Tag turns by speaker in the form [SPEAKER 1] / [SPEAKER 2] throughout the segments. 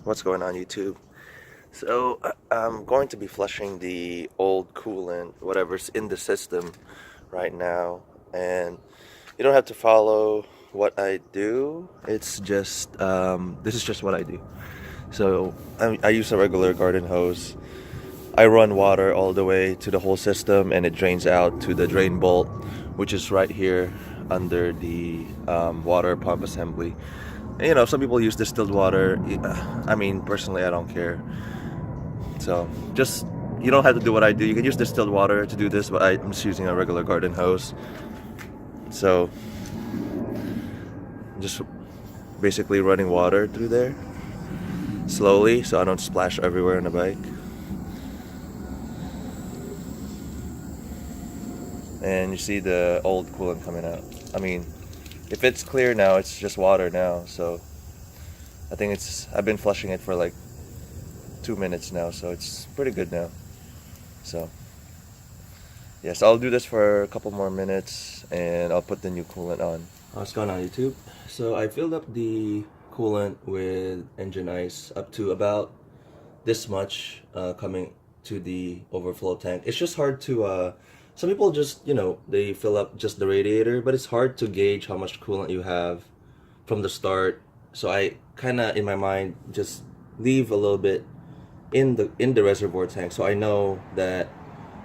[SPEAKER 1] What's going on YouTube? So I'm going to be flushing the old coolant, whatever's in the system right now, and you don't have to follow what I do. It's just this is just what I do. So I use a regular garden hose. I run water all the way to the whole system, and it drains out to the drain bolt, which is right here under the water pump assembly. And, you know, some people use distilled water. I mean, personally, I don't care. So just, you don't have to do what I do. You can use distilled water to do this, but I'm just using a regular garden hose. So just basically running water through there slowly so I don't splash everywhere on the bike. And you see the old coolant coming out. I mean, if it's clear now, it's just water now. So I think I've been flushing it for like 2 minutes now, so it's pretty good now. So yes, I'll do this for a couple more minutes and I'll put the new coolant on. What's going on YouTube? So I filled up the coolant with engine ice up to about this much coming to the overflow tank. It's just hard to some people just, you know, they fill up just the radiator, but it's hard to gauge how much coolant you have from the start. So I kind of in my mind just leave a little bit in the reservoir tank, so I know that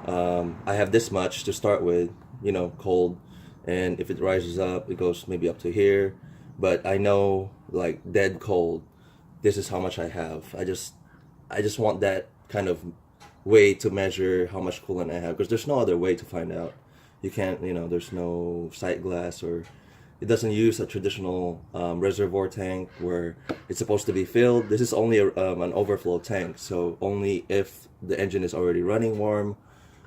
[SPEAKER 1] I have this much to start with, you know, cold, and if it rises up, it goes maybe up to here. But I know, like, dead cold, this is how much I have. I just want that kind of way to measure how much coolant I have, because there's no other way to find out. You can't, you know, there's no sight glass, or it doesn't use a traditional reservoir tank where it's supposed to be filled. This is only an overflow tank, so only if the engine is already running warm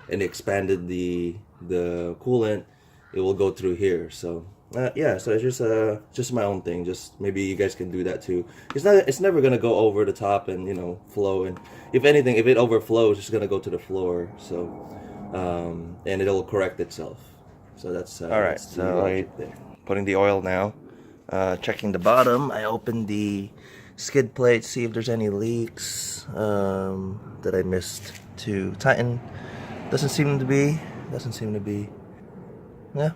[SPEAKER 1] and expanded the coolant, it will go through here. So yeah, so it's just my own thing. Just maybe you guys can do that too. It's never gonna go over the top and, you know, flow. And if anything, if it overflows, it's gonna go to the floor. So and it'll correct itself. So that's all right. So putting the oil now, checking the bottom. I opened the skid plate, see if there's any leaks that I missed to tighten. Doesn't seem to be. Yeah.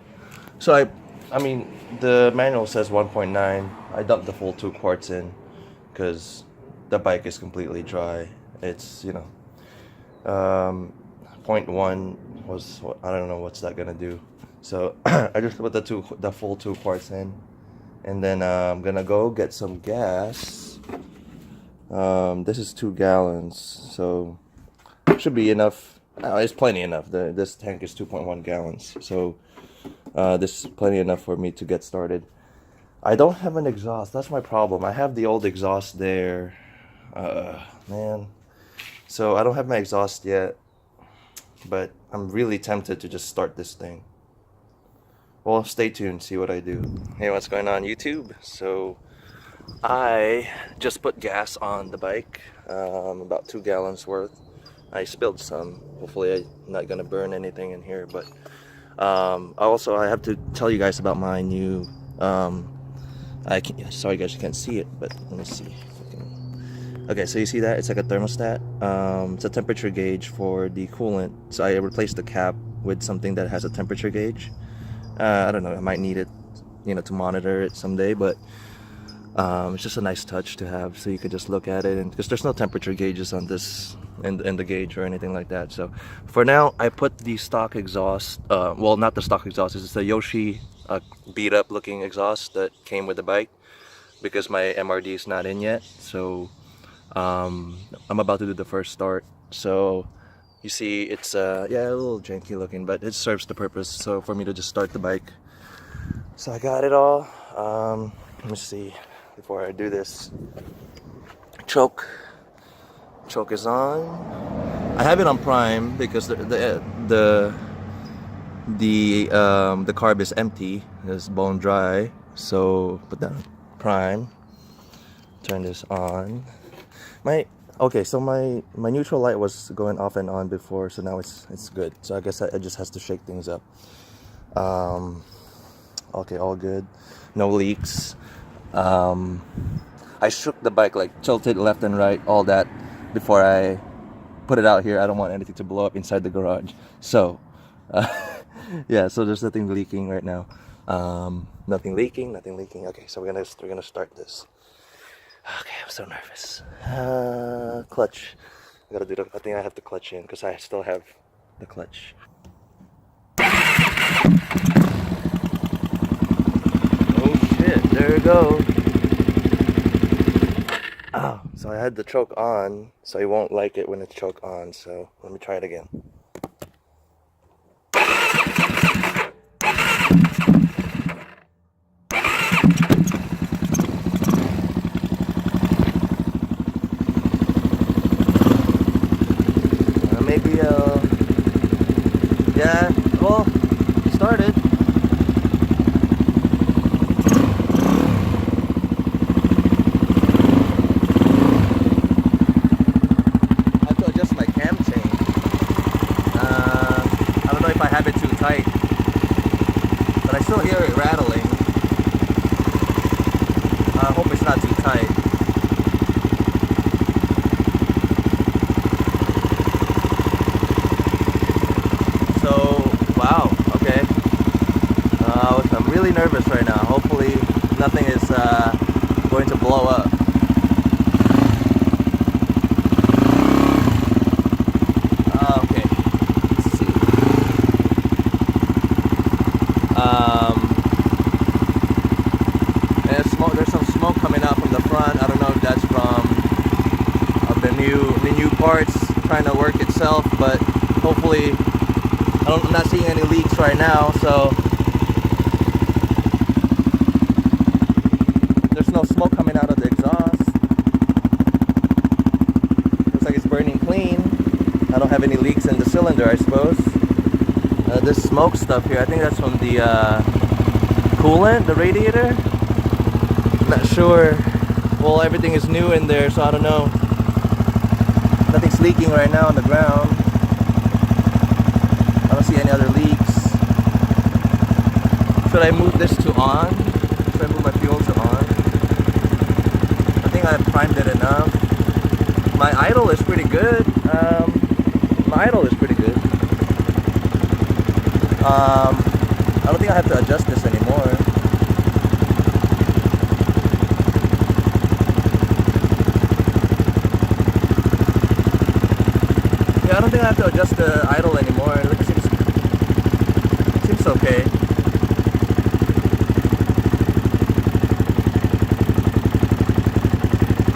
[SPEAKER 1] So I mean, the manual says 1.9. I dumped the full 2 quarts in because the bike is completely dry. It's, you know, 0.1 was, I don't know what's that gonna do. So I just put the full 2 quarts in, and then I'm gonna go get some gas. This is 2 gallons, so should be enough. It's plenty enough. This tank is 2.1 gallons, so this is plenty enough for me to get started. I don't have an exhaust. That's my problem. I have the old exhaust there, man. So I don't have my exhaust yet, but I'm really tempted to just start this thing. Well, stay tuned, see what I do. Hey, what's going on YouTube? So I just put gas on the bike, about 2 gallons worth. I spilled some. Hopefully I'm not gonna burn anything in here, but I have to tell you guys about my new sorry guys, you can't see it, but let me see if I can. Okay, so you see that? It's like a thermostat. It's a temperature gauge for the coolant. So I replaced the cap with something that has a temperature gauge. I don't know, I might need it, you know, to monitor it someday, but it's just a nice touch to have, so you could just look at it, and because there's no temperature gauges on this in the gauge or anything like that. So for now, I put the stock exhaust, well, not the stock exhaust, it's the Yoshi beat up looking exhaust that came with the bike, because my MRD is not in yet. So I'm about to do the first start. So you see it's yeah, a little janky looking, but it serves the purpose, so for me to just start the bike. So I got it all. Let me see before I do this. Choke is on. I have it on prime because the carb is empty, it's bone dry. So put that on prime. Turn this on. Okay, so my neutral light was going off and on before, so now it's good. So I guess it just has to shake things up. Okay, all good. No leaks. I shook the bike, like tilted left and right, all that, before I put it out here. I don't want anything to blow up inside the garage. So, yeah, so there's nothing leaking right now. Nothing leaking. Okay, so we're gonna start this. Okay, I'm so nervous. Clutch. I gotta do the. I think I have to clutch in because I still have the clutch. Oh shit! There we go. Oh, so I had the choke on, so you won't like it when it's choke on. So let me try it again. Maybe yeah, well, it started. I have to adjust my cam chain. I don't know if I have it too tight, but I still hear it rattling. I hope it's not too tight. Wow, okay. I'm really nervous right now. Hopefully nothing is going to blow up. Okay, let's see. There's some smoke coming out from the front. I don't know if that's from the new parts trying to work itself, but hopefully I'm not seeing any leaks right now, so there's no smoke coming out of the exhaust. Looks like it's burning clean. I don't have any leaks in the cylinder, I suppose. This smoke stuff here, I think that's from the coolant, the radiator. I'm not sure. Well, everything is new in there, so I don't know. Nothing's leaking right now on the ground. I don't see any other leaks. Should I move this to on? Should I move my fuel to on? I think I've primed it enough. My idle is pretty good. I don't think I have to adjust this anymore. Yeah, I don't think I have to adjust the idle anymore. It seems okay.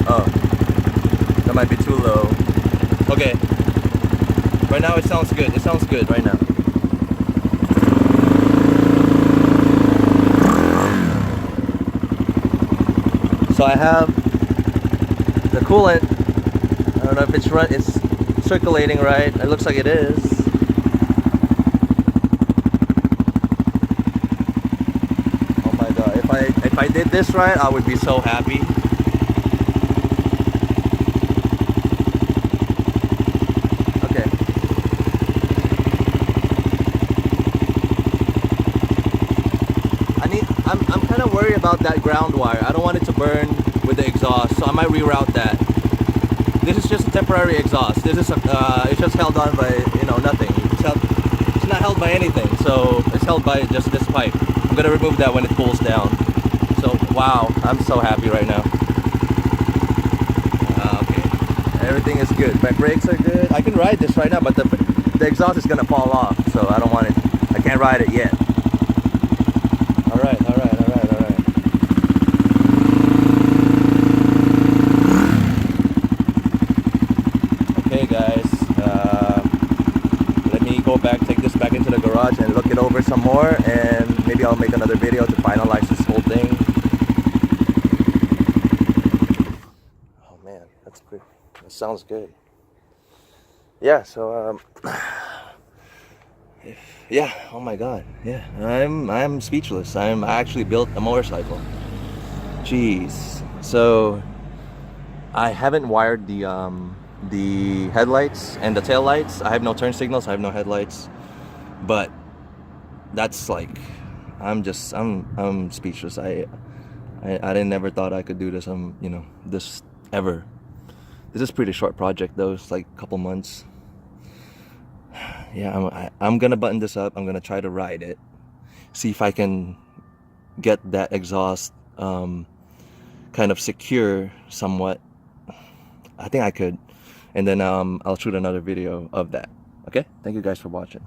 [SPEAKER 1] Oh, that might be too low. Okay. Right now it sounds good. It sounds good right now. So I have the coolant. I don't know if it's circulating right. It looks like it is. Oh my god, if I did this right, I would be so happy. Okay. I'm kind of worried about that ground wire. I don't want it to burn with the exhaust, so I might reroute that. This is just a temporary exhaust. This is it's just held on by, you know, nothing. It's not held by anything, so it's held by just this pipe. I'm gonna remove that when it cools down. So wow, I'm so happy right now. Okay, everything is good. My brakes are good. I can ride this right now, but the exhaust is gonna fall off, so I don't want it. I can't ride it yet. All right. Okay guys, let me go back, take this back into the garage and look it over some more, and maybe I'll make another video to finalize this whole thing. Oh man, that's good. That sounds good. Yeah, so yeah, oh my god, yeah, I'm speechless. I actually built a motorcycle. Jeez. So I haven't wired the headlights and the tail lights. I have no turn signals, I have no headlights, but that's like, I'm speechless. I I didn't never thought I could do this. You know, this ever. This is a pretty short project though. It's like a couple months. Yeah, I'm gonna button this up. I'm gonna try to ride it, see if I can get that exhaust kind of secure somewhat. I think I could, and then I'll shoot another video of that. Okay, thank you guys for watching.